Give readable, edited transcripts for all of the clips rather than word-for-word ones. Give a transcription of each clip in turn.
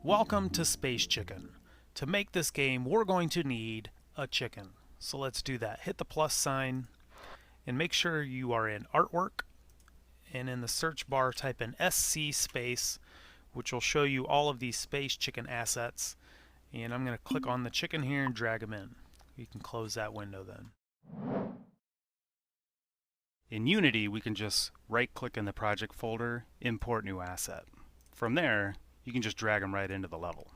Welcome to Space Chicken. To make this game, we're going to need a chicken. So let's do that. Hit the plus sign and make sure you are in Artwork, and in the search bar type in SC space, which will show you all of these Space Chicken assets. And I'm going to click on the chicken here and drag them in. You can close that window then. In Unity, we can just right-click in the project folder, import new asset. From there, you can just drag him right into the level.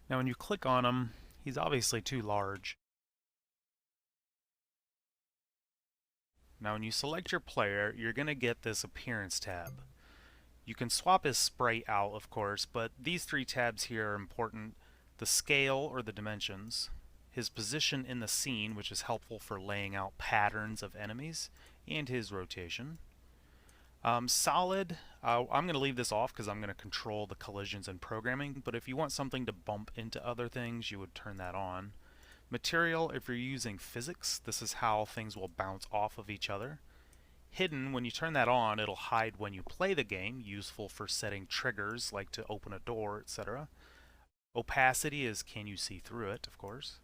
Now when you click on him, he's obviously too large. Now when you select your player, you're going to get this Appearance tab. You can swap his sprite out, of course, but these three tabs here are important. The scale, or the dimensions, his position in the scene, which is helpful for laying out patterns of enemies, and his rotation. Solid, I'm going to leave this off because I'm going to control the collisions and programming, but if you want something to bump into other things, you would turn that on. Material, if you're using physics, this is how things will bounce off of each other. Hidden, when you turn that on, it'll hide when you play the game, useful for setting triggers like to open a door, etc. Opacity is can you see through it, of course.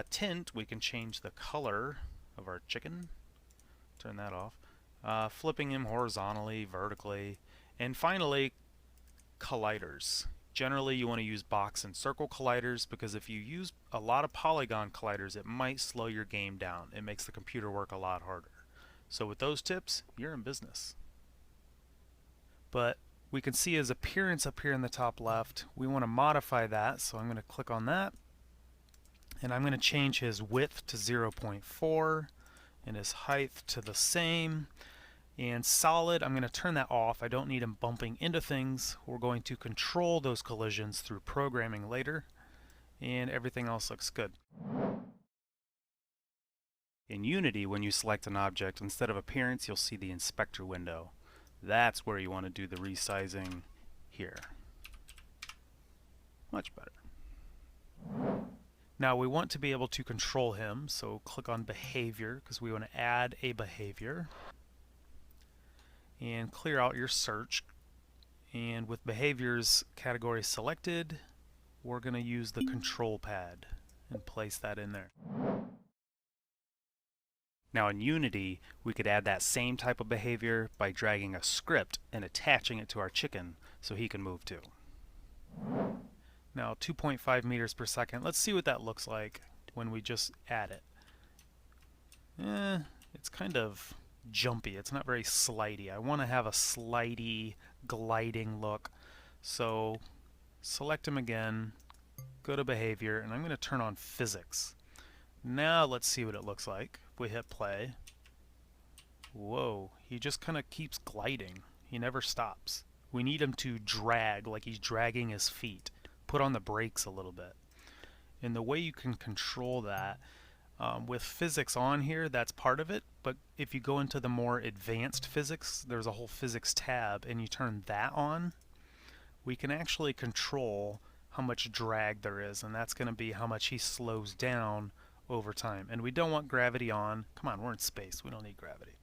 Tint, we can change the color of our chicken. Turn that off. Flipping him horizontally, vertically, and finally colliders. Generally you want to use box and circle colliders because if you use a lot of polygon colliders it might slow your game down. It makes the computer work a lot harder. So with those tips, you're in business. But we can see his appearance up here in the top left. We want to modify that, so I'm going to click on that and I'm going to change his width to 0.4 and his height to the same. And solid, I'm going to turn that off. I don't need him bumping into things. We're going to control those collisions through programming later, and everything else looks good. In Unity, when you select an object, instead of appearance, you'll see the inspector window. That's where you want to do the resizing here. Much better. Now we want to be able to control him, so click on behavior because we want to add a behavior. And clear out your search, and with behaviors category selected, we're going to use the control pad and place that in there. Now in Unity we could add that same type of behavior by dragging a script and attaching it to our chicken so he can move too. Now 2.5 meters per second, let's see what that looks like when we just add it. It's kind of jumpy. It's not very slidey. I want to have a slidey, gliding look. So select him again, go to behavior, and I'm going to turn on physics. Now let's see what it looks like. If we hit play, whoa, he just kind of keeps gliding. He never stops. We need him to drag like he's dragging his feet. Put on the brakes a little bit. And the way you can control that, with physics on here, that's part of it, but if you go into the more advanced physics, there's a whole physics tab, and you turn that on, we can actually control how much drag there is, and that's going to be how much he slows down over time. And we don't want gravity on. Come on, we're in space. We don't need gravity.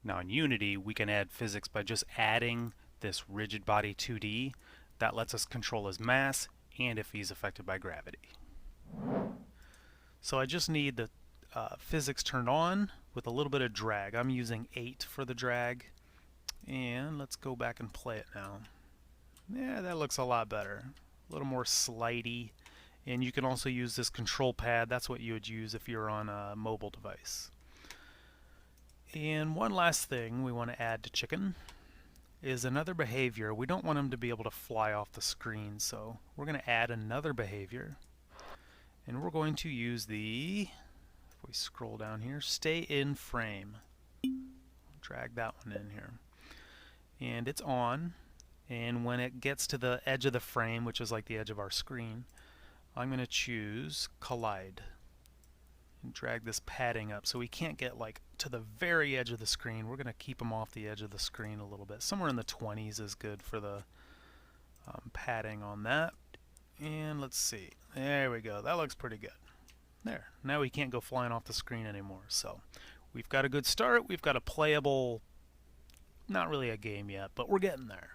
Now in Unity, we can add physics by just adding this rigid body 2D. That lets us control his mass and if he's affected by gravity. So I just need the physics turned on with a little bit of drag. I'm using 8 for the drag. And let's go back and play it now. Yeah, that looks a lot better. A little more slidey. And you can also use this control pad. That's what you would use if you're on a mobile device. And one last thing we want to add to chicken is another behavior. We don't want him to be able to fly off the screen, so we're going to add another behavior. And we're going to use the, if we scroll down here, stay in frame. Drag that one in here. And it's on. And when it gets to the edge of the frame, which is like the edge of our screen, I'm going to choose collide. And drag this padding up so we can't get like to the very edge of the screen. We're going to keep them off the edge of the screen a little bit. Somewhere in the 20s is good for the padding on that. And let's see. There we go. That looks pretty good. There. Now he can't go flying off the screen anymore. So we've got a good start. We've got a playable, not really a game yet, but we're getting there.